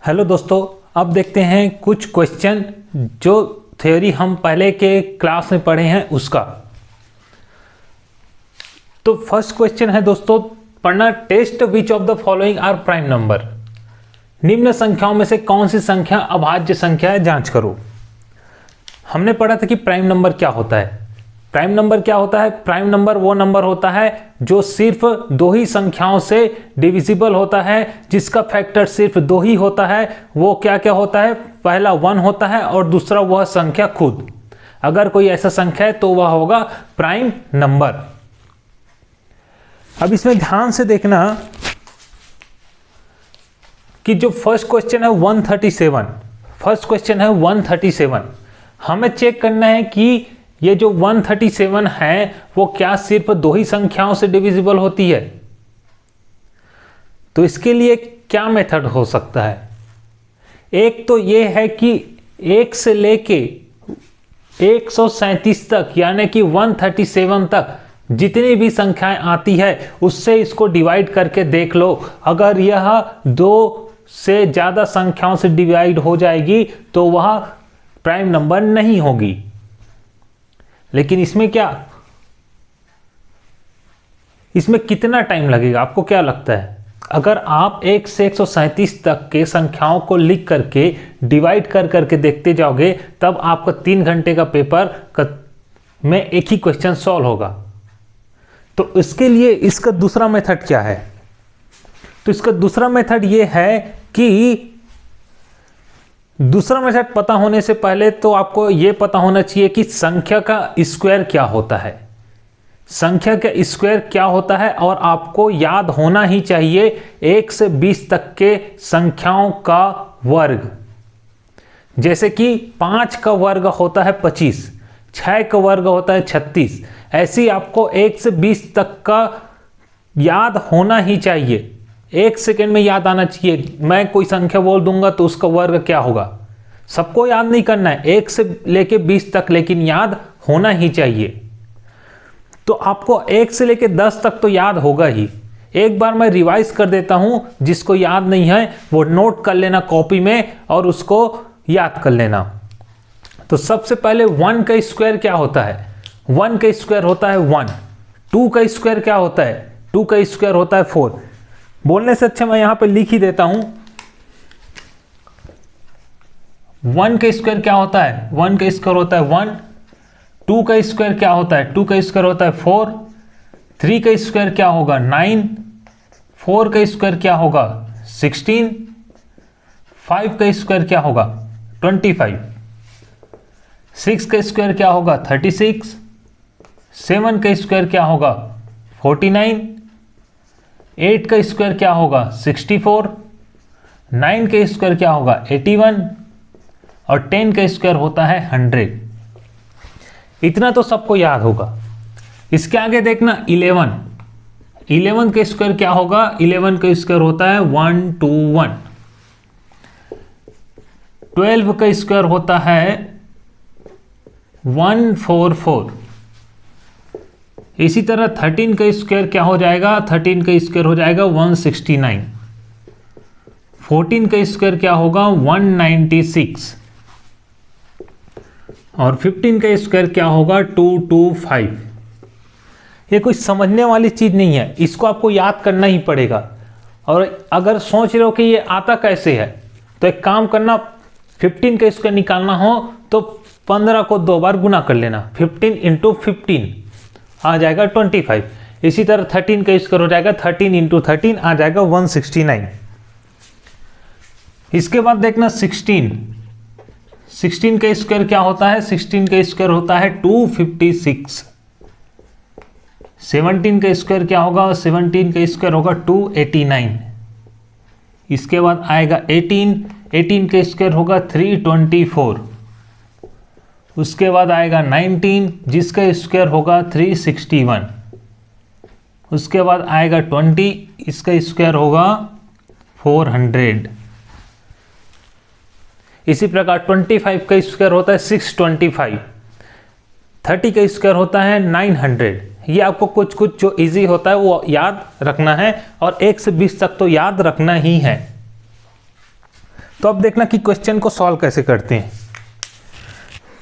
Hello दोस्तों, अब देखते हैं कुछ क्वेश्चन जो थ्योरी हम पहले के क्लास में पढ़े हैं उसका। तो फर्स्ट क्वेश्चन है दोस्तों, पढ़ना test which of the following are prime number. निम्न संख्याओं में से कौन सी संख्या अभाज्य संख्या है, जांच करो। हमने पढ़ा था कि प्राइम नंबर क्या होता है। प्राइम नंबर क्या होता है? प्राइम नंबर वो नंबर होता है जो सिर्फ दो ही संख्याओं से डिविजिबल होता है, जिसका फैक्टर सिर्फ दो ही होता है। वो क्या क्या होता है? पहला 1 होता है और दूसरा वह संख्या खुद। अगर कोई ऐसा संख्या है तो वह होगा प्राइम नंबर। अब इसमें ध्यान से देखना कि जो फर्स्ट क्वेश्चन है 137, फर्स्ट क्वेश्चन है 137। हमें चेक करना है कि ये जो 137 है वो क्या सिर्फ दो ही संख्याओं से डिविजिबल होती है। तो इसके लिए क्या मेथड हो सकता है? एक तो ये है कि 1 से लेके 137 तक, यानी कि 137 तक जितनी भी संख्याएं आती है उससे इसको डिवाइड करके देख लो। अगर यह 2 से ज़्यादा संख्याओं से डिवाइड हो जाएगी तो वह प्राइम नंबर नहीं होगी। लेकिन इसमें क्या, इसमें कितना टाइम लगेगा? आपको क्या लगता है? अगर आप 1 से 137 तक के संख्याओं को लिख करके डिवाइड कर करके देखते जाओगे तब आपका 3 घंटे का पेपर में एक ही क्वेश्चन सॉल्व होगा। तो इसके लिए इसका दूसरा मेथड क्या है? तो इसका दूसरा मेथड ये है कि दूसरा मेथड पता होने से पहले तो आपको यह पता होना चाहिए कि संख्या का स्क्वायर क्या होता है। संख्या का स्क्वायर क्या होता है, और आपको याद होना ही चाहिए 1 से 20 तक के संख्याओं का वर्ग। जैसे कि 5 का वर्ग होता है 25, 6 का वर्ग होता है 36। ऐसे ही आपको 1 से 20 तक का याद होना ही चाहिए। 1 सेकेंड में याद आना चाहिए। मैं कोई संख्या बोल दूंगा तो उसका वर्ग क्या होगा, सबको याद नहीं करना है, 1 से लेके 20 तक, लेकिन याद होना ही चाहिए। तो आपको 1 से लेके 10 तक तो याद होगा ही। एक बार मैं रिवाइज कर देता हूं, जिसको याद नहीं है वो नोट कर लेना कॉपी में और उसको याद कर लेना। तो सबसे पहले 1 का स्क्वायर क्या होता है? 1 का स्क्वायर होता है 1। 2 का स्क्वायर क्या होता है? 2 का स्क्वायर होता है 4। बोलने से अच्छा मैं यहां पे लिख ही देता हूं। 1 का स्क्वायर क्या होता है? 1 का स्क्वायर होता है 1। 2 का स्क्वायर क्या होता है? 2 का स्क्वायर होता है 4। 3 का स्क्वायर क्या होगा? 9। 4 का स्क्वायर क्या होगा? 16। 5 का स्क्वायर क्या होगा? 25। 6 का स्क्वायर क्या होगा? 36। 7 का स्क्वायर क्या होगा? 49। 8 का स्क्वायर क्या होगा? 64। 9 का स्क्वायर क्या होगा? 81। और 10 का स्क्वायर होता है 100। इतना तो सबको याद होगा। इसके आगे देखना 11। 11 का स्क्वायर क्या होगा? 11 का स्क्वायर होता है 121। 12 का स्क्वायर होता है 144। इसी तरह 13 का स्क्वायर क्या हो जाएगा? 13 का स्क्वायर हो जाएगा 169। 14 का स्क्वायर क्या होगा? 196। और 15 का स्क्वायर क्या होगा? 225। ये कोई समझने वाली चीज नहीं है, इसको आपको याद करना ही पड़ेगा। और अगर सोच रहे हो कि ये आता कैसे है, तो एक काम करना, 15 का स्क्वायर निकालना हो तो 15 को 2 बार गुना कर लेना। 15 इंटू 15 आ जाएगा 25। इसी तरह 13 का स्क्वायर हो जाएगा 13 इंटू 13 आ जाएगा 169। इसके बाद देखना 16। 16 का स्क्वायर क्या होता है? 16 का स्क्वायर होता है 256। 17 का स्क्वायर क्या होगा? 17 का स्क्वायर होगा 289। इसके बाद आएगा 18। 18 का स्क्वायर होगा 324। उसके बाद आएगा 19, जिसका स्क्वायर होगा 361। उसके बाद आएगा 20, इसका स्क्वायर होगा 400। इसी प्रकार 25 का स्क्वायर होता है 625। 30 का स्क्वायर होता है 900। ये आपको कुछ कुछ जो इजी होता है वो याद रखना है, और 1 से 20 तक तो याद रखना ही है। तो अब देखना कि क्वेश्चन को सॉल्व कैसे करते हैं।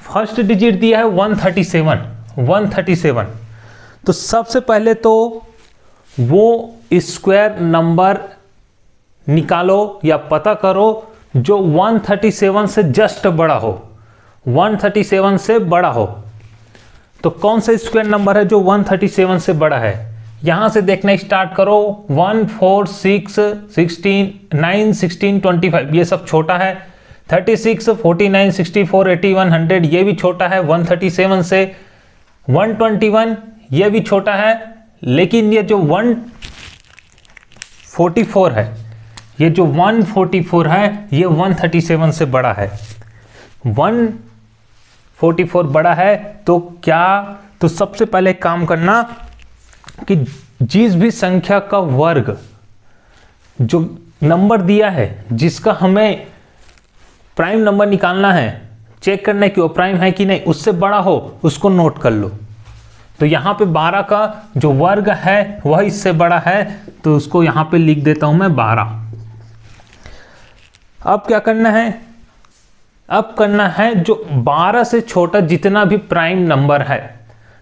फर्स्ट डिजिट दिया है 137। तो सबसे पहले तो वो स्क्वायर नंबर निकालो या पता करो जो 137 से जस्ट बड़ा हो, 137 से बड़ा हो। तो कौन सा स्क्वायर नंबर है जो 137 से बड़ा है? यहां से देखना स्टार्ट करो। 1, 4, 6, 16, 9, 16, 25 ये सब छोटा है। 36, 49, 64, 81, 100 ये भी छोटा है 137 से। 121 ये भी छोटा है, लेकिन ये जो 144 है, ये जो 144 है ये 137 से बड़ा है। 144 बड़ा है तो क्या, तो सबसे पहले काम करना कि जिस भी संख्या का वर्ग जो नंबर दिया है जिसका हमें प्राइम नंबर निकालना है, चेक करना है कि वो प्राइम है कि नहीं, उससे बड़ा हो उसको नोट कर लो। तो यहाँ पे 12 का जो वर्ग है वह इससे बड़ा है, तो उसको यहाँ पे लिख देता हूं मैं 12। अब क्या करना है? अब करना है जो 12 से छोटा जितना भी प्राइम नंबर है,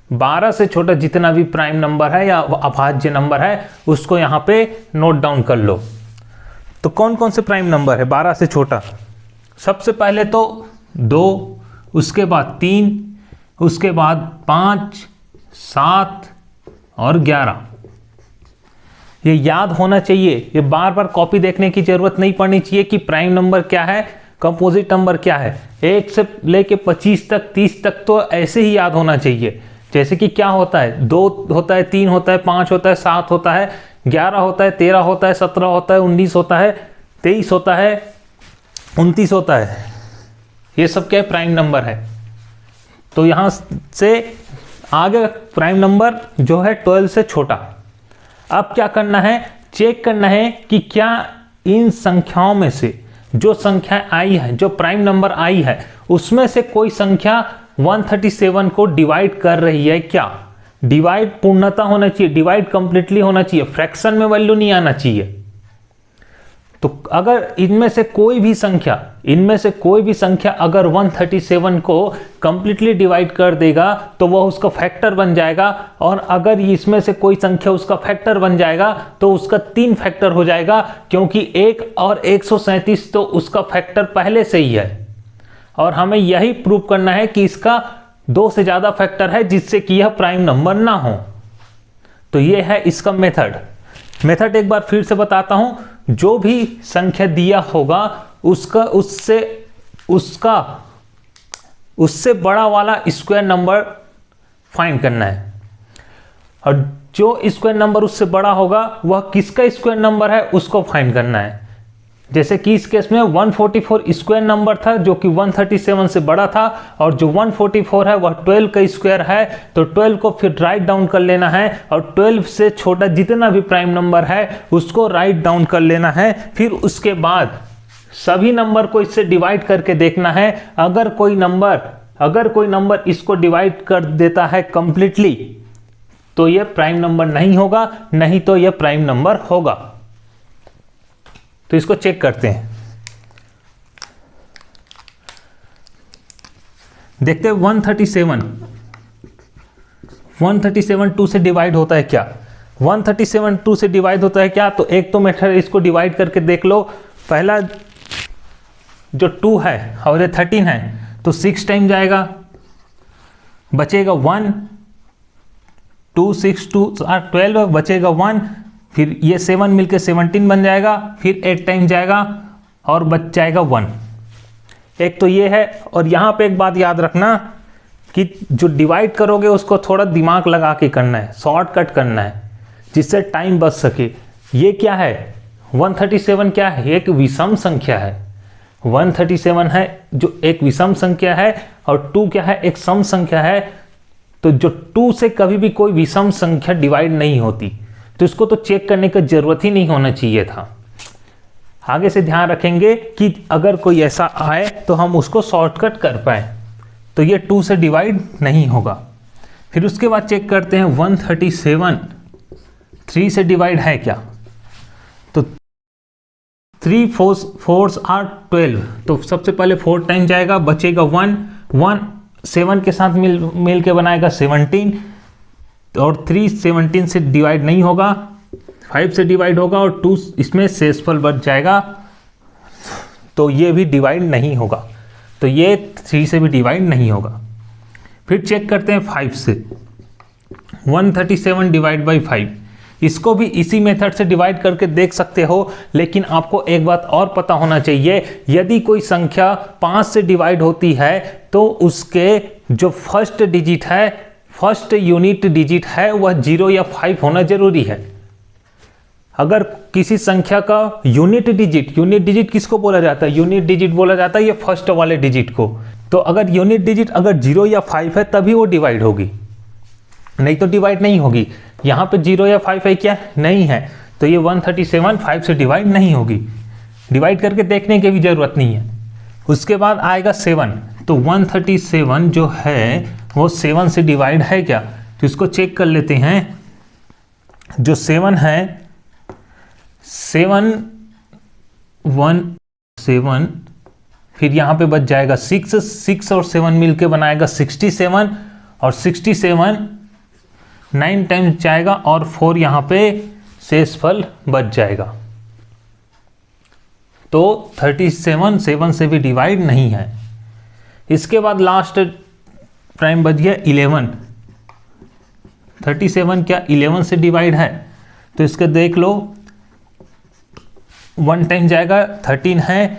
12 से छोटा जितना भी प्राइम नंबर है या अभाज्य नंबर है उसको यहाँ पे नोट डाउन कर लो। तो कौन कौन से प्राइम नंबर है 12 से छोटा? सबसे पहले तो 2, उसके बाद 3, उसके बाद 5, 7 और 11। ये याद होना चाहिए, ये बार बार कॉपी देखने की जरूरत नहीं पड़नी चाहिए कि प्राइम नंबर क्या है, कंपोजिट नंबर क्या है। 1 से लेके 25 तक, 30 तक तो ऐसे ही याद होना चाहिए। जैसे कि क्या होता है, 2 होता है, 3 होता है, 5 होता है, 7 होता है, 11 होता है, 13 होता है, 17 होता है, 19 होता है, 23 होता है, 29 होता है। ये सब क्या है? प्राइम नंबर है। तो यहाँ से आगे प्राइम नंबर जो है 12 से छोटा। अब क्या करना है? चेक करना है कि क्या इन संख्याओं में से जो संख्या आई है, जो प्राइम नंबर आई है, उसमें से कोई संख्या 137 को डिवाइड कर रही है क्या। डिवाइड पूर्णता होना चाहिए, डिवाइड कंप्लीटली होना चाहिए, फ्रैक्शन में वैल्यू नहीं आना चाहिए। तो अगर इनमें से कोई भी संख्या अगर 137 को कंप्लीटली डिवाइड कर देगा तो वह उसका फैक्टर बन जाएगा, और अगर इसमें से कोई संख्या उसका फैक्टर बन जाएगा तो उसका 3 फैक्टर हो जाएगा, क्योंकि 1 और 137 तो उसका फैक्टर पहले से ही है। और हमें यही प्रूव करना है कि इसका 2 से ज्यादा फैक्टर है जिससे कि यह प्राइम नंबर ना हो। तो यह है इसका मेथड एक बार फिर से बताता हूं। जो भी संख्या दिया होगा उससे बड़ा वाला स्क्वायर नंबर फाइंड करना है, और जो स्क्वायर नंबर उससे बड़ा होगा वह किसका स्क्वायर नंबर है उसको फाइंड करना है। जैसे कि इस केस में 144 स्क्वायर नंबर था जो कि 137 से बड़ा था, और जो 144 है वह 12 का स्क्वायर है। तो 12 को फिर राइट डाउन कर लेना है, और 12 से छोटा जितना भी प्राइम नंबर है उसको राइट डाउन कर लेना है। फिर उसके बाद सभी नंबर को इससे डिवाइड करके देखना है। अगर कोई नंबर इसको डिवाइड कर देता है कंप्लीटली तो यह प्राइम नंबर नहीं होगा, नहीं तो यह प्राइम नंबर होगा। तो इसको चेक करते हैं, देखते हैं 137 2 से डिवाइड होता है क्या। 137 2 से डिवाइड होता है क्या? तो एक तो मेथड इसको डिवाइड करके देख लो। पहला जो 2 है और ये 13 है तो 6 टाइम जाएगा, बचेगा 1, 2 6 2 12 बचेगा 1, फिर ये 7 मिलके 17 बन जाएगा, फिर 8 टाइम जाएगा और बच जाएगा 1। एक तो ये है। और यहाँ पे एक बात याद रखना कि जो डिवाइड करोगे उसको थोड़ा दिमाग लगा के करना है, शॉर्टकट करना है, जिससे टाइम बच सके। ये क्या है? 137 क्या है? एक विषम संख्या है। 137 है जो एक विषम संख्या है, और 2 क्या है? एक सम संख्या है। तो जो 2 से कभी भी कोई विषम संख्या डिवाइड नहीं होती, तो इसको तो चेक करने की जरूरत ही नहीं होना चाहिए था। आगे से ध्यान रखेंगे कि अगर कोई ऐसा आए तो हम उसको शॉर्टकट कर पाए। तो ये 2 से डिवाइड नहीं होगा। फिर उसके बाद चेक करते हैं 137 3 से डिवाइड है क्या। तो 3 4s आर 12, तो सबसे पहले 4 टाइम जाएगा, बचेगा 1 1 7 के साथ मिल के बनाएगा 17, और 3 17 से डिवाइड नहीं होगा, 5 से डिवाइड होगा, और 2 इसमें शेषफल बच जाएगा, तो ये भी डिवाइड नहीं होगा, तो ये 3 से भी डिवाइड नहीं होगा। फिर चेक करते हैं 5 से, 137 डिवाइड बाई 5, इसको भी इसी मेथड से डिवाइड करके देख सकते हो, लेकिन आपको एक बात और पता होना चाहिए, यदि कोई संख्या 5 से डिवाइड होती है तो उसके जो फर्स्ट डिजिट है, फर्स्ट यूनिट डिजिट है, वह 0 या 5 होना जरूरी है। अगर किसी संख्या का यूनिट डिजिट किसको बोला जाता है? यूनिट डिजिट बोला जाता है ये फर्स्ट वाले डिजिट को। तो अगर यूनिट डिजिट अगर 0 या 5 है तभी वो डिवाइड होगी, नहीं तो डिवाइड नहीं होगी। यहाँ पे 0 या 5 है क्या? नहीं है, तो ये 137 5 से डिवाइड नहीं होगी, डिवाइड करके देखने की भी जरूरत नहीं है। उसके बाद आएगा 7, तो 137 जो है वो 7 से डिवाइड है क्या? तो इसको चेक कर लेते हैं। जो 7 है, 7 1 7, फिर यहाँ पे बच जाएगा 6 और 7 मिलके बनाएगा 67, और 67 9 टाइम्स जाएगा, और 4 यहाँ पे शेषफल बच जाएगा। तो 37 7 से भी डिवाइड नहीं है। इसके बाद लास्ट प्राइम बच गया 11। 37 क्या 11 से डिवाइड है? तो इसका देख लो, 1 टाइम जाएगा, 13 है,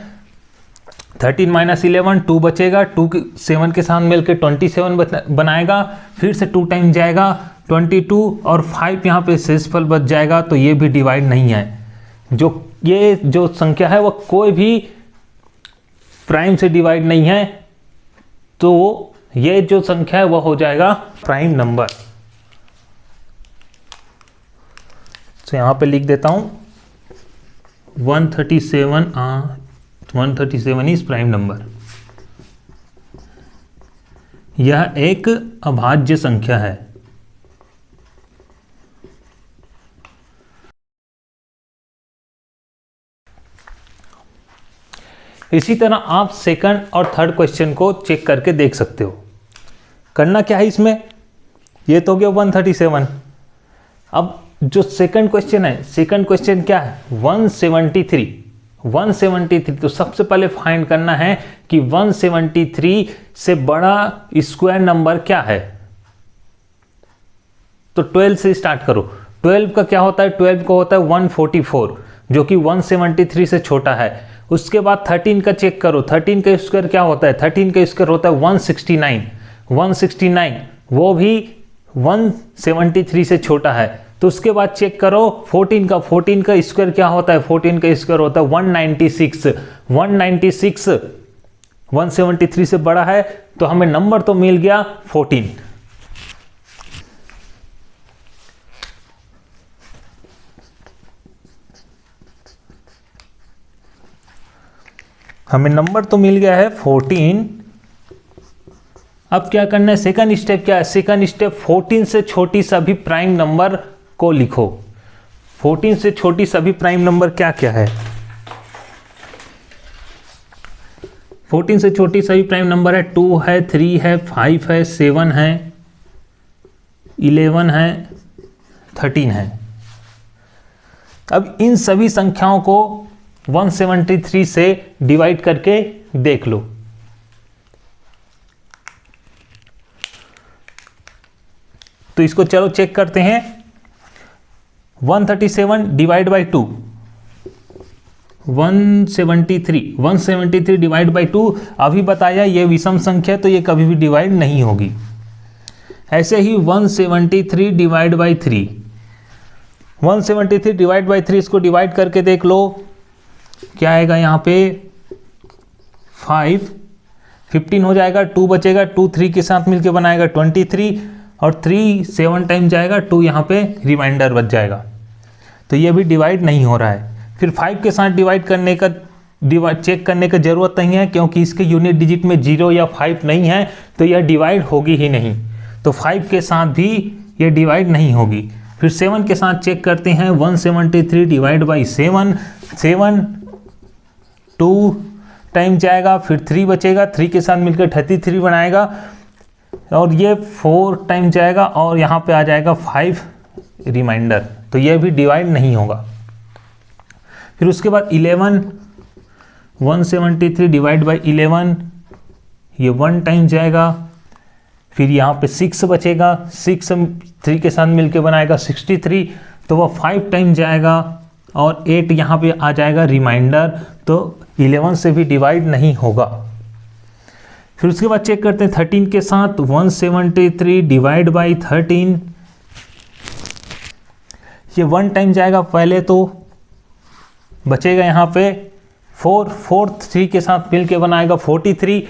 13 माइनस 11 2 बचेगा, 2 7 के साथ मिलकर 27 बनाएगा, फिर से 2 टाइम जाएगा 22, और 5 यहाँ पे शेषफल बच जाएगा, तो ये भी डिवाइड नहीं है। ये जो संख्या है वह कोई भी प्राइम से डिवाइड नहीं है, तो ये जो संख्या है वह हो जाएगा प्राइम नंबर। तो यहाँ पे लिख देता हूँ 137 इज प्राइम नंबर। यह एक अभाज्य संख्या है। इसी तरह आप सेकंड और थर्ड क्वेश्चन को चेक करके देख सकते हो। करना क्या है इसमें, ये तो हो गया 137। अब जो सेकंड क्वेश्चन है, सेकंड क्वेश्चन क्या है? 173। तो सबसे पहले फाइंड करना है कि 173 से बड़ा स्क्वायर नंबर क्या है। तो 12 से स्टार्ट करो। 12 का क्या होता है? 12 का होता है 144, जो कि 173 से छोटा है। उसके बाद 13 का चेक करो, 13 का स्क्वायर क्या होता है? 13 का स्क्वायर होता है 169, वो भी 173 से छोटा है। तो उसके बाद चेक करो 14 का स्क्वायर क्या होता है? 14 का स्क्वायर होता है 196, 173 से बड़ा है, तो हमें नंबर तो मिल गया 14। हमें नंबर तो मिल गया है 14। अब क्या करना है? सेकंड स्टेप क्या है? सेकंड स्टेप 14 से छोटी सभी प्राइम नंबर को लिखो। 14 से छोटी सभी प्राइम नंबर क्या क्या है? 14 से छोटी सभी प्राइम नंबर है 2 है, 3 है, 5 है, 7 है, 11 है, 13 है। अब इन सभी संख्याओं को 173 से डिवाइड करके देख लो। तो इसको चलो चेक करते हैं। 137 डिवाइड बाई 2, 173 डिवाइड बाई 2, अभी बताया ये विषम संख्या, तो ये कभी भी डिवाइड नहीं होगी। ऐसे ही 173 डिवाइड बाई 3, 173 डिवाइड बाई 3, इसको डिवाइड करके देख लो क्या आएगा यहाँ पे 15 हो जाएगा, 2 बचेगा, 2 3 के साथ मिलके बनाएगा 23, और 3 7 टाइम जाएगा, 2 यहाँ पे रिमाइंडर बच जाएगा। तो ये भी डिवाइड नहीं हो रहा है। फिर 5 के साथ डिवाइड करने का चेक करने की ज़रूरत नहीं है, क्योंकि इसके यूनिट डिजिट में 0 या 5 नहीं है, तो यह डिवाइड होगी ही नहीं। तो 5 के साथ भी ये डिवाइड नहीं होगी। फिर 7 के साथ चेक करते हैं। 173 डिवाइड बाई 7, 2 टाइम जाएगा, फिर 3 बचेगा, 3 के साथ मिलकर 33 बनाएगा, और ये 4 टाइम जाएगा और यहाँ पे आ जाएगा 5 रिमाइंडर, तो ये भी डिवाइड नहीं होगा। फिर उसके बाद 11, 173 डिवाइड बाई 11, ये 1 टाइम जाएगा, फिर यहाँ पे 6 बचेगा, 6 3 के साथ मिलके बनाएगा 63, तो वह 5 टाइम जाएगा, और 8 यहाँ पे आ जाएगा रिमाइंडर, तो 11 से भी डिवाइड नहीं होगा। फिर उसके बाद चेक करते हैं 13 के साथ, 173 डिवाइड बाई 13, ये 1 टाइम जाएगा पहले, तो बचेगा यहाँ पे 4 3 के साथ मिल के बनाएगा 43,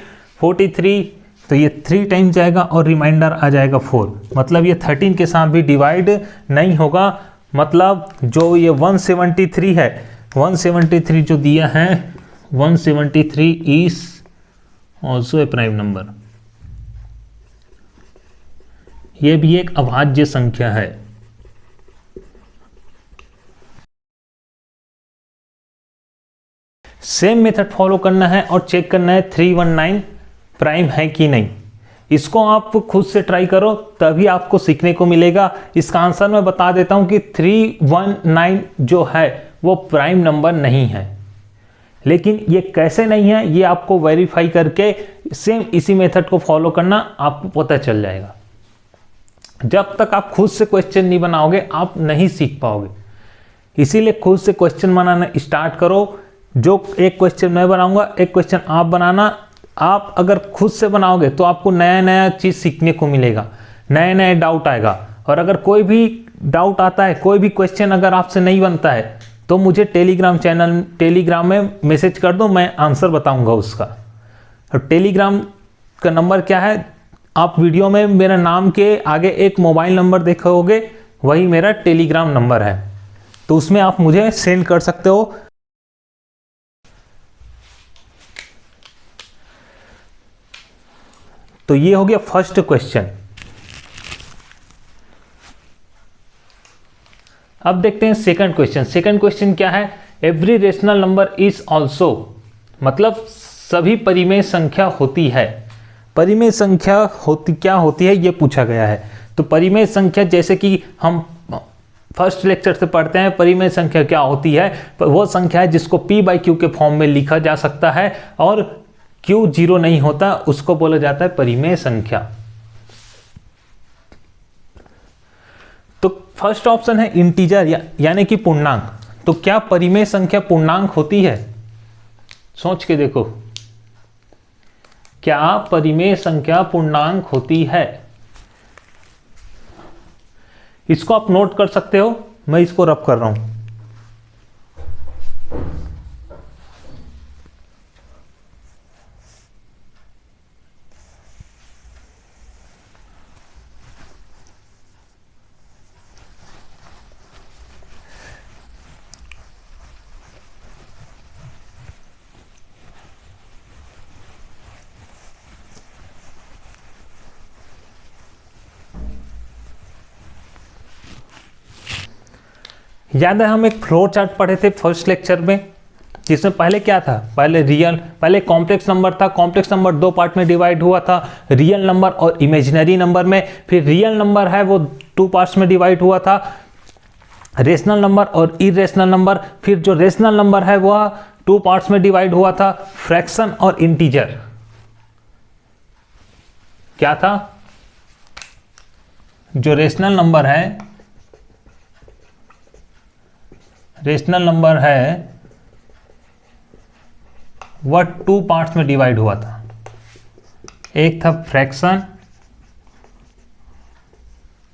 तो ये 3 टाइम जाएगा और रिमाइंडर आ जाएगा 4, मतलब ये 13 के साथ भी डिवाइड नहीं होगा। मतलब जो ये 173 है, 173 जो दिया है, 173 is also a prime number, ये भी एक अभाज्य संख्या है। सेम मेथड फॉलो करना है और चेक करना है 319 प्राइम है कि नहीं। इसको आप खुद से ट्राई करो, तभी आपको सीखने को मिलेगा। इसका आंसर मैं बता देता हूं कि 319 जो है वो प्राइम नंबर नहीं है। लेकिन ये कैसे नहीं है, ये आपको वेरीफाई करके सेम इसी मेथड को फॉलो करना, आपको पता चल जाएगा। जब तक आप खुद से क्वेश्चन नहीं बनाओगे, आप नहीं सीख पाओगे। इसीलिए खुद से क्वेश्चन बनाना स्टार्ट करो। जो एक क्वेश्चन मैं बनाऊंगा, एक क्वेश्चन आप बनाना। आप अगर खुद से बनाओगे तो आपको नया नया चीज़ सीखने को मिलेगा, नए नए डाउट आएगा। और अगर कोई भी डाउट आता है, कोई भी क्वेश्चन अगर आपसे नहीं बनता है, तो मुझे टेलीग्राम में मैसेज कर दो, मैं आंसर बताऊंगा उसका। और टेलीग्राम का नंबर क्या है, आप वीडियो में मेरा नाम के आगे एक मोबाइल नंबर देखोगे, वही मेरा टेलीग्राम नंबर है, तो उसमें आप मुझे सेंड कर सकते हो। तो ये हो गया फर्स्ट क्वेश्चन। अब देखते हैं सेकंड क्वेश्चन। सेकंड क्वेश्चन क्या है, every rational number is also, मतलब सभी परिमेय संख्या होती है। परिमेय संख्या क्या होती है, ये पूछा गया है। तो परिमेय संख्या, जैसे कि हम फर्स्ट लेक्चर से पढ़ते हैं, परिमेय संख्या क्या होती है, वो संख्या है जिसको p/q के फॉर्म में लिखा जा सकता है, और Q 0 नहीं होता, उसको बोला जाता है परिमेय संख्या। तो फर्स्ट ऑप्शन है इंटीजर, यानी कि पूर्णांक। तो क्या परिमेय संख्या पूर्णांक होती है? सोच के देखो, क्या परिमेय संख्या पूर्णांक होती है? इसको आप नोट कर सकते हो, मैं इसको रब कर रहा हूं। याद है हम एक फ्लोर चार्ट पढ़े थे फर्स्ट लेक्चर में, जिसमें पहले क्या था, पहले कॉम्प्लेक्स नंबर था। कॉम्प्लेक्स नंबर 2 पार्ट में डिवाइड हुआ था, रियल नंबर और इमेजिनरी नंबर में। फिर रियल नंबर है वो 2 पार्ट्स में डिवाइड हुआ था, रेशनल नंबर और इरेशनल नंबर। फिर जो रेशनल नंबर है वह 2 पार्ट्स में डिवाइड हुआ था, फ्रैक्शन और इंटीजर। क्या था, जो रेशनल नंबर है, वह 2 पार्ट्स में डिवाइड हुआ था। एक था फ्रैक्शन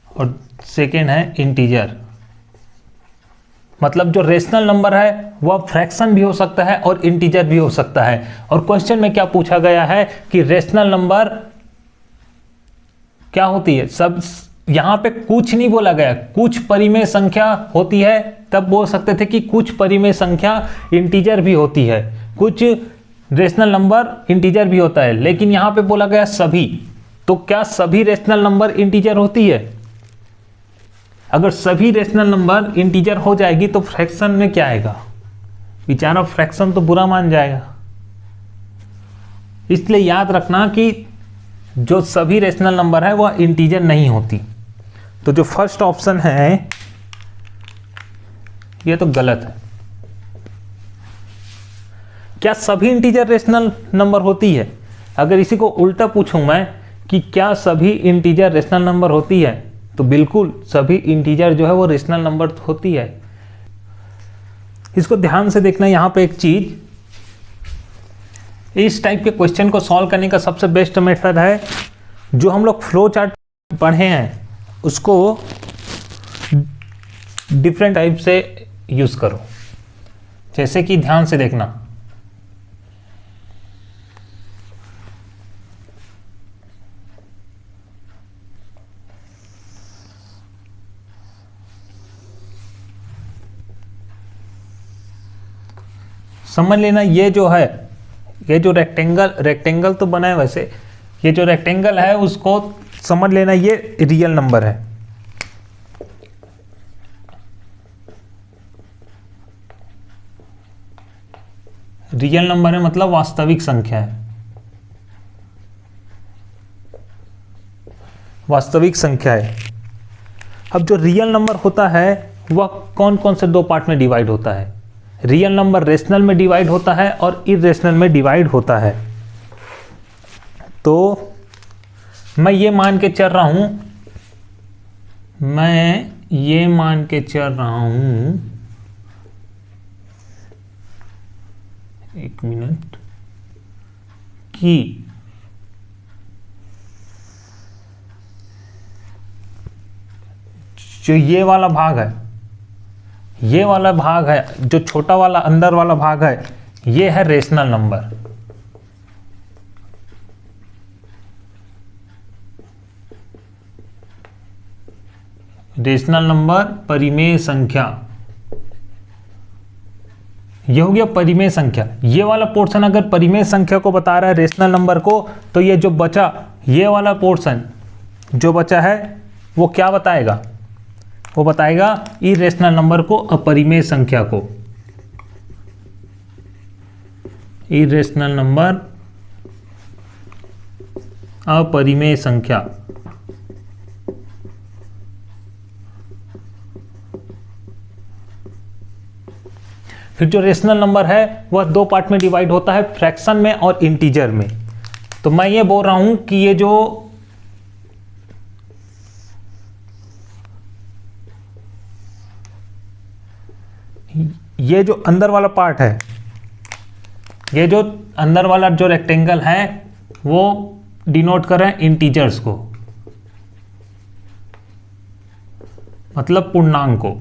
और सेकेंड है इंटीजर। मतलब जो रेशनल नंबर है वह फ्रैक्शन भी हो सकता है और इंटीजर भी हो सकता है। और क्वेश्चन में क्या पूछा गया है कि रेशनल नंबर क्या होती है। सब यहां पे कुछ नहीं बोला गया, कुछ परिमेय संख्या होती है, तब बोल सकते थे कि कुछ परिमेय संख्या इंटीजर भी होती है, कुछ रेशनल नंबर इंटीजर भी होता है। लेकिन यहां पे बोला गया सभी, तो क्या सभी रेशनल नंबर इंटीजर होती है? अगर सभी रेशनल नंबर इंटीजर हो जाएगी तो फ्रैक्शन में क्या आएगा, बेचारा फ्रैक्शन तो बुरा मान जाएगा। इसलिए याद रखना कि जो सभी रेशनल नंबर है वह इंटीजर नहीं होती। तो जो फर्स्ट ऑप्शन है ये तो गलत है। क्या सभी इंटीजर रेशनल नंबर होती है? अगर इसी को उल्टा पूछूं मैं कि क्या सभी इंटीजर रेशनल नंबर होती है, तो बिल्कुल सभी इंटीजर जो है वो रेशनल नंबर होती है। इसको ध्यान से देखना। यहाँ पे एक चीज, इस टाइप के क्वेश्चन को सॉल्व करने का सबसे बेस्ट मेथड है, जो हम लोग फ्लो चार्ट पढ़े हैं उसको डिफरेंट टाइप से यूज करो। जैसे कि ध्यान से देखना, समझ लेना। ये जो है, ये जो रेक्टेंगल तो बना है, वैसे ये जो रेक्टेंगल है उसको समझ लेना ये रियल नंबर है। रियल नंबर है मतलब वास्तविक संख्या है, वास्तविक संख्या है। अब जो रियल नंबर होता है वह कौन कौन से दो पार्ट में डिवाइड होता है? रियल नंबर रेशनल में डिवाइड होता है और इरेशनल में डिवाइड होता है। तो मैं ये मान के चल रहा हूं, एक मिनट, कि जो ये वाला भाग है, जो छोटा वाला अंदर वाला भाग है, ये है रेशनल नंबर। रेशनल नंबर परिमेय संख्या, ये हो गया परिमेय संख्या। ये वाला पोर्शन अगर परिमेय संख्या को बता रहा है रेशनल नंबर को, तो ये जो बचा, ये वाला पोर्शन जो बचा है वो क्या बताएगा? वो बताएगा इरेशनल नंबर को, अपरिमेय संख्या को। इरेशनल नंबर अपरिमेय संख्या। फिर जो रेशनल नंबर है वह दो पार्ट में डिवाइड होता है, फ्रैक्शन में और इंटीजर में। तो मैं ये बोल रहा हूं कि ये जो अंदर वाला पार्ट है, ये जो अंदर वाला जो रेक्टेंगल है वो डिनोट कर रहे हैं इंटीजर्स को, मतलब पूर्णांक को।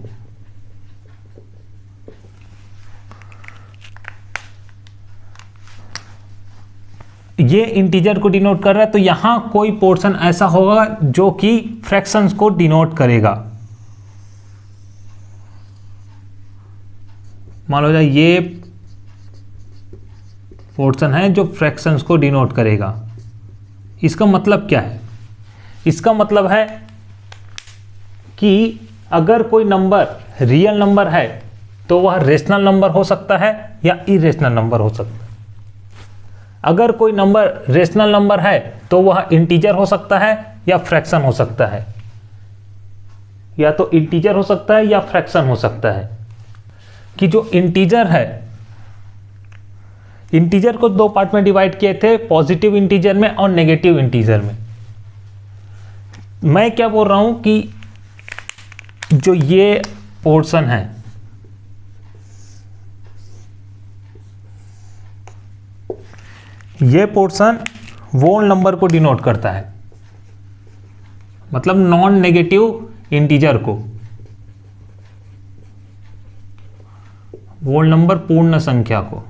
ये इंटीजर को डिनोट कर रहा है, तो यहां कोई पोर्शन ऐसा होगा जो कि फ्रैक्शंस को डिनोट करेगा। मान लो ये पोर्शन है जो फ्रैक्शंस को डिनोट करेगा। इसका मतलब क्या है? इसका मतलब है कि अगर कोई नंबर रियल नंबर है तो वह रेशनल नंबर हो सकता है या इरेशनल नंबर हो सकता है। अगर कोई नंबर रेशनल नंबर है तो वह इंटीजर हो सकता है या फ्रैक्शन हो सकता है, या तो इंटीजर हो सकता है या फ्रैक्शन हो सकता है। कि जो इंटीजर है, इंटीजर को दो पार्ट में डिवाइड किए थे, पॉजिटिव इंटीजर में और नेगेटिव इंटीजर में। मैं क्या बोल रहा हूं कि जो ये पोर्शन है, ये पोर्शन वोल नंबर को डिनोट करता है, मतलब नॉन नेगेटिव इंटीजर को। वोल नंबर पूर्ण संख्या को।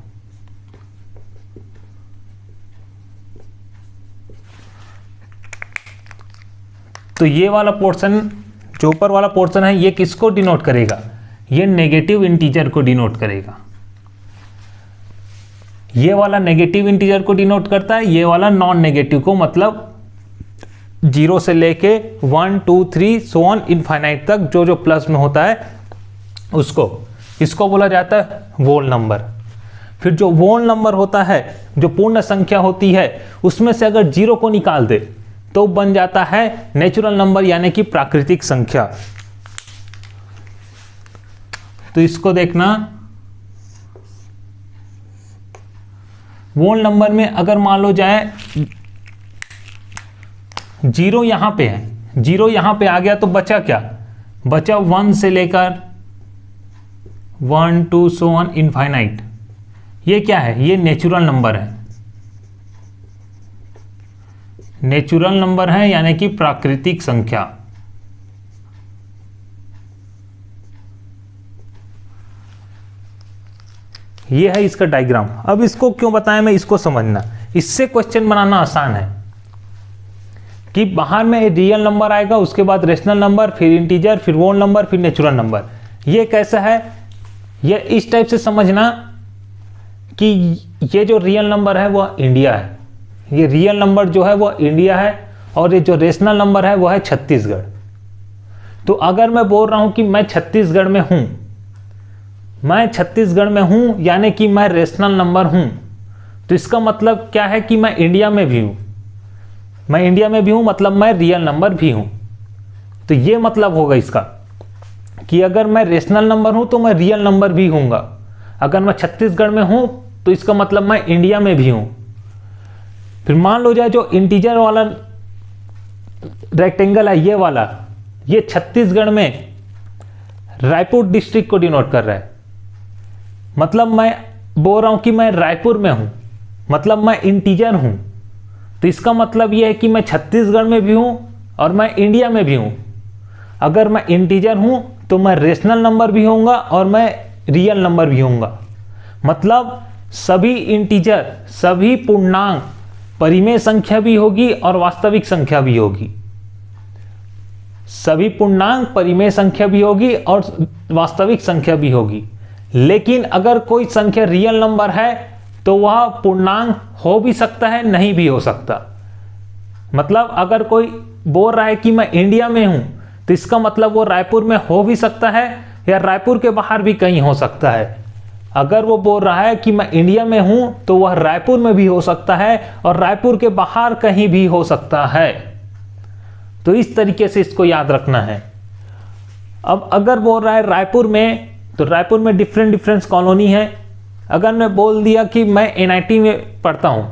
तो ये वाला पोर्शन, जो ऊपर वाला पोर्शन है, ये किसको डिनोट करेगा? ये नेगेटिव इंटीजर को डिनोट करेगा। ये वाला नेगेटिव इंटीजर को डिनोट करता है, ये वाला नॉन नेगेटिव को, मतलब 0 से लेके 1 2 3 सो ऑन इनफाइनाइट तक जो जो प्लस में होता है उसको। इसको बोला जाता है वोल नंबर। फिर जो वोल नंबर होता है, जो पूर्ण संख्या होती है, उसमें से अगर 0 को निकाल दे तो बन जाता है नेचुरल नंबर यानी कि प्राकृतिक संख्या। तो इसको देखना, वोल नंबर में अगर मान लो जाए 0 यहां पे है, 0 यहां पे आ गया तो बचा क्या, बचा 1 से लेकर 1 2 सो ऑन इनफाइनाइट। ये क्या है, ये नेचुरल नंबर है, नेचुरल नंबर है यानी कि प्राकृतिक संख्या। ये है इसका डायग्राम। अब इसको क्यों बताएं मैं, इसको समझना, इससे क्वेश्चन बनाना आसान है कि बाहर में रियल नंबर आएगा, उसके बाद रेशनल नंबर, फिर इंटीजर, फिर वोल नंबर, फिर नेचुरल नंबर। ये कैसा है, ये इस टाइप से समझना कि ये जो रियल नंबर है वो इंडिया है, ये रियल नंबर जो है वो इंडिया है, और ये जो रेशनल नंबर है वो है छत्तीसगढ़। तो अगर मैं बोल रहा हूं कि मैं छत्तीसगढ़ में हूं, मैं छत्तीसगढ़ में हूं यानी कि मैं रेशनल नंबर हूं, तो इसका मतलब क्या है कि मैं इंडिया में भी हूं, मैं इंडिया में भी हूं मतलब मैं रियल नंबर भी हूं। तो ये मतलब होगा इसका कि अगर मैं रेशनल नंबर हूं तो मैं रियल नंबर भी हूंगा, अगर मैं छत्तीसगढ़ में हूं तो इसका मतलब मैं इंडिया में भी हूं। फिर मान लो जाए जो इंटीजर वाला रेक्टेंगल है, ये वाला, ये छत्तीसगढ़ में रायपुर डिस्ट्रिक्ट को डिनोट कर रहा है, मतलब मैं बोल रहा हूं कि मैं रायपुर में हूं, मतलब मैं इंटीजर हूं। तो इसका मतलब यह है कि मैं छत्तीसगढ़ में भी हूं और मैं इंडिया में भी हूं। अगर मैं इंटीजर हूं तो मैं रेशनल नंबर भी होऊंगा और मैं रियल नंबर भी होऊंगा। मतलब सभी इंटीजर, सभी पूर्णांक परिमेय संख्या भी होगी और वास्तविक संख्या भी होगी, सभी पूर्णांक परिमेय संख्या भी होगी और वास्तविक संख्या भी होगी। लेकिन अगर कोई संख्या रियल नंबर है तो वह पूर्णांक हो भी सकता है, नहीं भी हो सकता। मतलब अगर कोई बोल रहा है कि मैं इंडिया में हूं तो इसका मतलब वो रायपुर में हो भी सकता है या रायपुर के बाहर भी कहीं हो सकता है। अगर वो बोल रहा है कि मैं इंडिया में हूं तो वह रायपुर में भी हो सकता है और रायपुर के बाहर कहीं भी हो सकता है। तो इस तरीके से इसको याद रखना है। अब अगर बोल रहा है रायपुर में, तो रायपुर में डिफरेंट कॉलोनी है। अगर मैं बोल दिया कि मैं एनआईटी में पढ़ता हूं,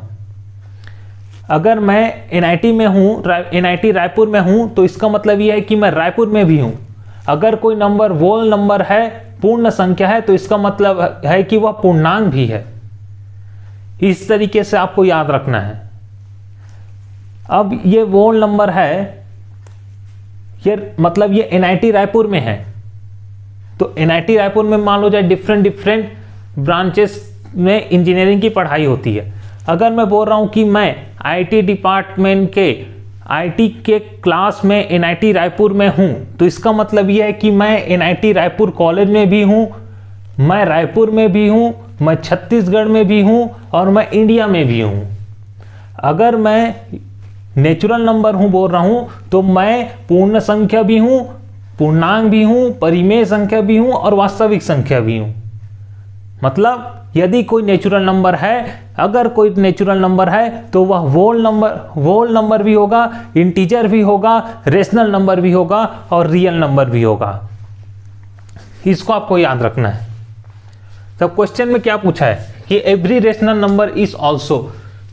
अगर मैं एनआईटी में हूं, एनआईटी रायपुर में हूं, तो इसका मतलब यह है कि मैं रायपुर में भी हूं। अगर कोई नंबर वोल नंबर है, पूर्ण संख्या है, तो इसका मतलब है कि वह पूर्णांक भी है। इस तरीके से आपको याद रखना है। अब ये वोल नंबर है, ये मतलब ये एनआईटी रायपुर में है, तो एनआईटी रायपुर में मान लो जाए डिफरेंट ब्रांचेस में इंजीनियरिंग की पढ़ाई होती है। अगर मैं बोल रहा हूं कि मैं आईटी डिपार्टमेंट के आईटी के क्लास में एनआईटी रायपुर में हूं, तो इसका मतलब यह है कि मैं एनआईटी रायपुर कॉलेज में भी हूं, मैं रायपुर में भी हूं, मैं छत्तीसगढ़ में भी हूं और मैं इंडिया में भी हूं। अगर मैं नेचुरल नंबर हूं बोल रहा हूं तो मैं पूर्ण संख्या भी हूं, पूर्णांक भी हूं, परिमेय संख्या भी हूं और वास्तविक संख्या भी हूं। मतलब यदि कोई नेचुरल नंबर है, अगर कोई नेचुरल नंबर है तो वह वोल नंबर भी होगा, इंटीजर भी होगा, रेशनल नंबर भी होगा और रियल नंबर भी होगा। इसको आपको याद रखना है। तब क्वेश्चन में क्या पूछा है कि every rational number is also,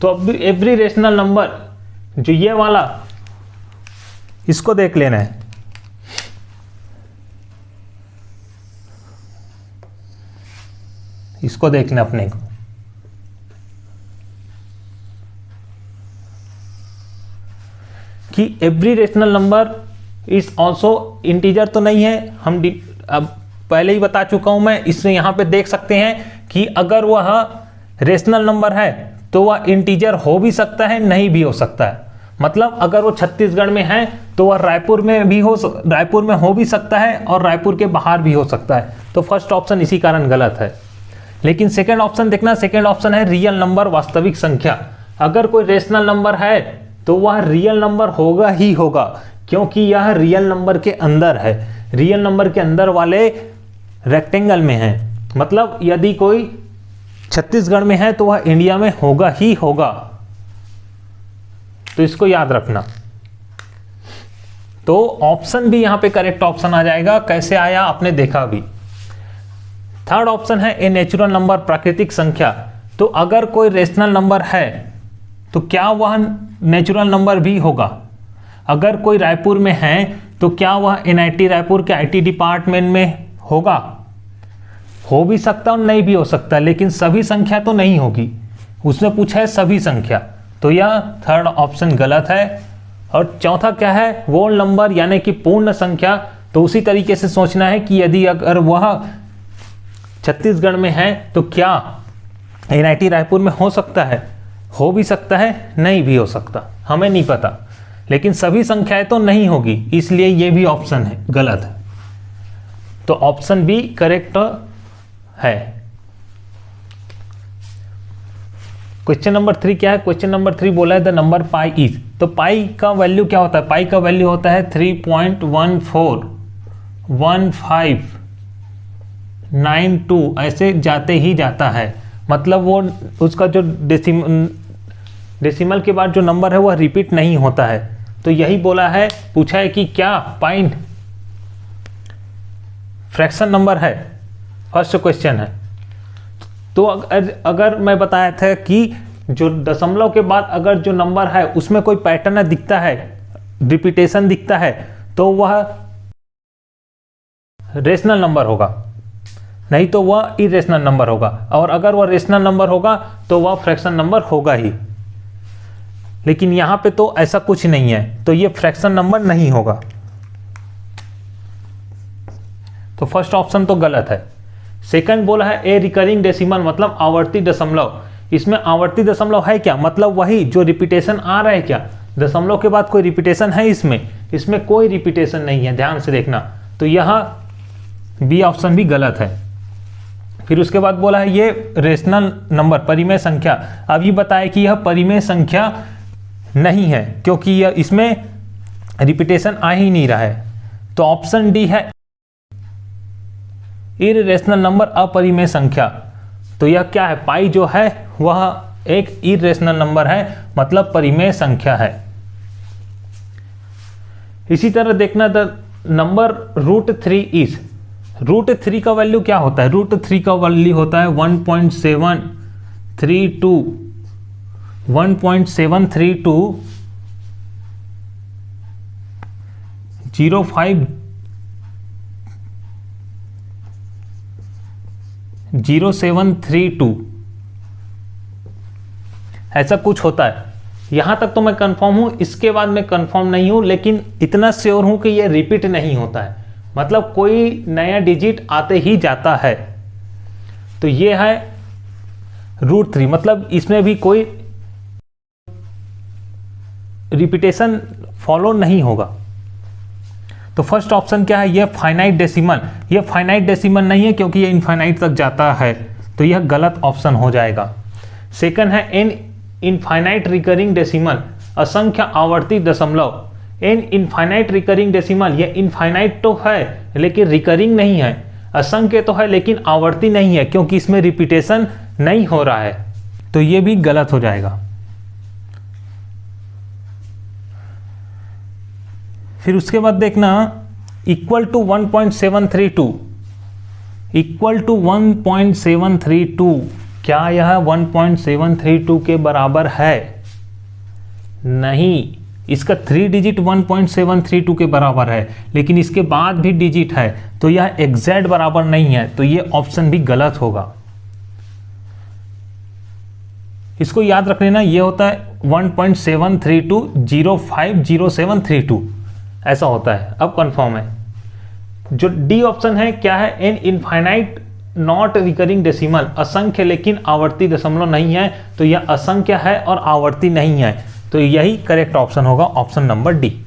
तो अब एवरी रेशनल नंबर जो ये वाला, इसको देख लेना है। इसको देखना अपने को, कि every rational number is also integer तो नहीं है, हम अब पहले ही बता चुका हूं मैं। इसमें यहां पे देख सकते हैं कि अगर वह रेशनल नंबर है तो वह इंटीजर हो भी सकता है, नहीं भी हो सकता है। मतलब अगर वो छत्तीसगढ़ में है तो वह रायपुर में हो भी सकता है और रायपुर के बाहर भी हो सकता है। तो फर्स्ट ऑप्शन इसी कारण गलत है। लेकिन सेकंड ऑप्शन देखना, सेकंड ऑप्शन है रियल नंबर, वास्तविक संख्या। अगर कोई रेशनल नंबर है तो वह रियल नंबर होगा ही होगा, क्योंकि यह रियल नंबर के अंदर है। रियल नंबर के अंदर वाले रेक्टेंगल में है, मतलब यदि कोई छत्तीसगढ़ में है तो वह इंडिया में होगा ही होगा, तो इसको याद रखना। तो ऑप्शन भी यहां पे करेक्ट ऑप्शन आ जाएगा। कैसे आया आपने देखा भी। थर्ड ऑप्शन है ए नेचुरल नंबर, प्राकृतिक संख्या। तो अगर कोई रेशनल नंबर है तो क्या वह नेचुरल नंबर भी होगा? अगर कोई रायपुर में है तो क्या वह एनआईटी रायपुर के आईटी डिपार्टमेंट में होगा? हो भी सकता और नहीं भी हो सकता, लेकिन सभी संख्या तो नहीं होगी। उसमें पूछा है सभी संख्या, तो यह थर्ड ऑप्शन गलत है। और चौथा क्या है? वोल नंबर यानी कि पूर्ण संख्या। तो उसी तरीके से सोचना है कि यदि अगर वह छत्तीसगढ़ में है तो क्या एनआईटी रायपुर में हो सकता है? हो भी सकता है, नहीं भी हो सकता, हमें नहीं पता, लेकिन सभी संख्याएं तो नहीं होगी, इसलिए ये भी ऑप्शन है गलत है। तो ऑप्शन बी करेक्ट है। क्वेश्चन नंबर 3 क्या है? क्वेश्चन नंबर 3 बोला है द नंबर पाई इज। तो पाई का वैल्यू क्या होता है? पाई का वैल्यू होता है 3.141592, ऐसे जाते ही जाता है। मतलब वो उसका जो डेसिमल के बाद जो नंबर है वह रिपीट नहीं होता है। तो यही बोला है, पूछा है कि क्या पाई फ्रैक्शन नंबर है? फर्स्ट क्वेश्चन है। तो अगर मैं बताया था कि जो दशमलव के बाद अगर जो नंबर है उसमें कोई पैटर्न दिखता है, रिपीटेशन दिखता है, तो वह रेशनल नंबर होगा, नहीं तो वह इरेशनल नंबर होगा। और अगर वह रेशनल नंबर होगा तो वह फ्रैक्शन नंबर होगा ही। लेकिन यहां पे तो ऐसा कुछ नहीं है, तो ये फ्रैक्शन नंबर नहीं होगा। तो फर्स्ट ऑप्शन तो गलत है। सेकंड बोला है ए रिकरिंग डेसिमल, मतलब आवर्ती दशमलव। इसमें आवर्ती दशमलव है क्या? मतलब वही जो रिपीटेशन आ रहा है क्या? दशमलव के बाद कोई रिपीटेशन है इसमें कोई रिपीटेशन नहीं है, ध्यान से देखना। तो यहां बी ऑप्शन भी गलत है। फिर उसके बाद बोला है ये रेशनल नंबर, परिमेय संख्या। अब ये बताया कि यह परिमेय संख्या नहीं है, क्योंकि यह इसमें रिपीटेशन आ ही नहीं रहा है। तो ऑप्शन डी है इरेशनल नंबर, अपरिमेय संख्या। तो यह क्या है? पाई जो है वह एक इरेशनल नंबर है, मतलब परिमेय संख्या है। इसी तरह देखना द नंबर √3 इज। √3 का वैल्यू क्या होता है? √3 का वैल्यू होता है 1.732 0732 ऐसा कुछ होता है। यहां तक तो मैं कंफर्म हूं, इसके बाद मैं कंफर्म नहीं हूं, लेकिन इतना श्योर हूं कि यह रिपीट नहीं होता है, मतलब कोई नया डिजिट आते ही जाता है। तो यह है √3, मतलब इसमें भी कोई रिपीटेशन फॉलो नहीं होगा। तो फर्स्ट ऑप्शन क्या है? यह फाइनाइट डेसिमल। यह फाइनाइट डेसिमल नहीं है, क्योंकि यह इनफाइनाइट तक जाता है, तो यह गलत ऑप्शन हो जाएगा। सेकंड है एन इनफाइनाइट रिकरिंग डेसिमल, असंख्य आवर्ती दशमलव। एन इनफाइनाइट रिकरिंग डेसिमल, यह इनफाइनाइट तो है लेकिन रिकरिंग नहीं है, असंख्य तो है लेकिन आवर्ती नहीं है, क्योंकि इसमें रिपीटेशन नहीं हो रहा है, तो यह भी गलत हो जाएगा। फिर उसके बाद देखना इक्वल टू 1.732, इक्वल टू 1.732, क्या यह 1.732 के बराबर है? नहीं, इसका 3 डिजिट 1.732 के बराबर है, लेकिन इसके बाद भी डिजिट है, तो यह एग्जैक्ट बराबर नहीं है, तो यह ऑप्शन भी गलत होगा। इसको याद रख लेना, यह होता है 1.732050732, ऐसा होता है। अब कंफर्म है। जो डी ऑप्शन है क्या है? An infinite not recurring decimal, असंख्य लेकिन आवर्ती दशमलव नहीं है, तो यह असंख्य है और आवर्ती नहीं है, तो यही करेक्ट ऑप्शन होगा, ऑप्शन नंबर डी।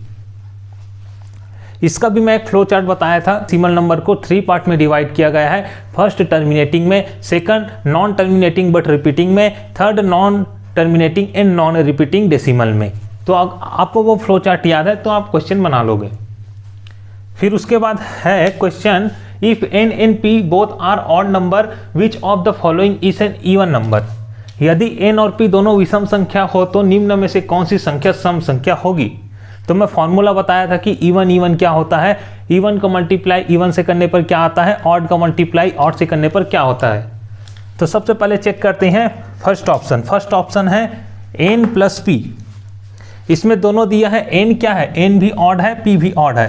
इसका भी मैं एक फ्लो चार्ट बताया था। डेसिमल नंबर को 3 पार्ट में डिवाइड किया गया है। फर्स्ट टर्मिनेटिंग में, second non terminating but repeating में, third non terminating and non repeating decimal में। तो आपको वो फ्लो चार्ट याद है तो आप क्वेश्चन बना लोगे। फिर उसके बाद है question if n and p both are odd number, which of the following is an even number? यदि n और p दोनों विषम संख्या हो तो निम्न में से कौन सी संख्या सम संख्या होगी? तो मैं फॉर्मूला बताया था कि इवन क्या होता है, इवन का मल्टीप्लाई इवन से करने पर क्या आता है, ऑड का मल्टीप्लाई ऑड से करने पर क्या होता है। तो सबसे पहले चेक करते हैं फर्स्ट ऑप्शन है n प्लस p। इसमें दोनों दिया है, n क्या है, n भी ऑड है, p भी ऑड है,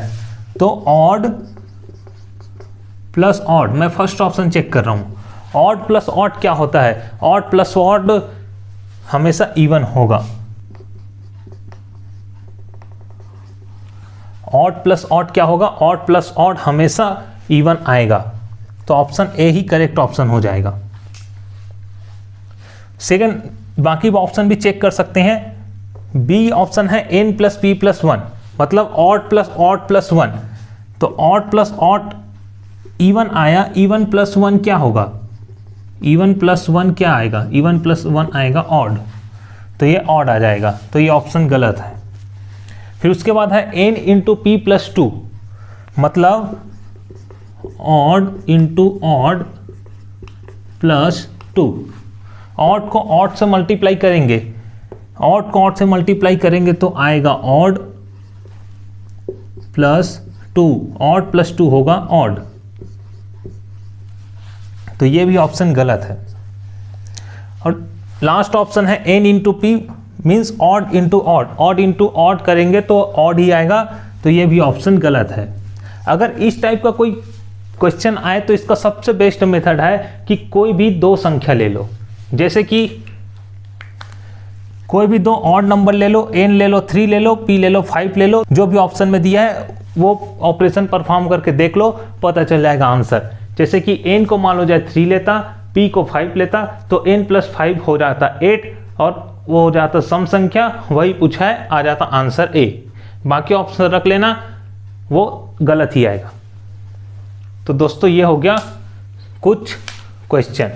तो ऑड प्लस ऑड। मैं फर्स्ट ऑप्शन चेक कर रहा हूं, ऑड प्लस ऑड क्या होता है, ऑड प्लस ऑड हमेशा इवन होगा, ऑड प्लस ऑड क्या होगा, ऑड प्लस ऑड हमेशा इवन आएगा, तो option A he correct option हो जाएगा। सेकंड, बाकी ऑप्शन भी चेक कर सकते हैं। बी ऑप्शन है n प्लस p प्लस 1, मतलब ऑड प्लस 1, तो ऑड प्लस ऑड इवन आया, इवन प्लस 1 क्या होगा, इवन प्लस 1 क्या आएगा, इवन प्लस 1 आएगा ऑड, तो ये ऑड आ जाएगा, तो ये ऑप्शन गलत है। फिर उसके बाद है n इंटू पी प्लस 2, मतलब odd into odd plus 2। Odd को ऑड से मल्टीप्लाई करेंगे, ऑड को ऑड से मल्टीप्लाई करेंगे तो आएगा ऑड प्लस 2, ऑड प्लस 2 होगा ऑड, तो ये भी ऑप्शन गलत है। और लास्ट ऑप्शन है n into P means odd into odd, odd into odd करेंगे तो ऑड ही आएगा, तो ये भी ऑप्शन गलत है। अगर इस टाइप का कोई क्वेश्चन आए तो इसका सबसे बेस्ट मेथड है कि कोई भी दो संख्या ले लो, जैसे कि कोई भी दो ऑड नंबर ले लो, n ले लो, 3 ले लो, p ले लो, 5 ले लो, जो भी ऑप्शन में दिया है वो ऑपरेशन परफॉर्म करके देख लो, पता चल जाएगा आंसर। जैसे कि n को मान लो जाए 3 लेता, p को 5 लेता, तो n प्लस 5 हो जाता 8 और वो हो जाता सम संख्या, वही पूछा है, आ जाता आंसर ए। बाकी ऑप्शन रख लेना, वो गलत ही आएगा। तो दोस्तों ये हो गया कुछ क्वेश्चन।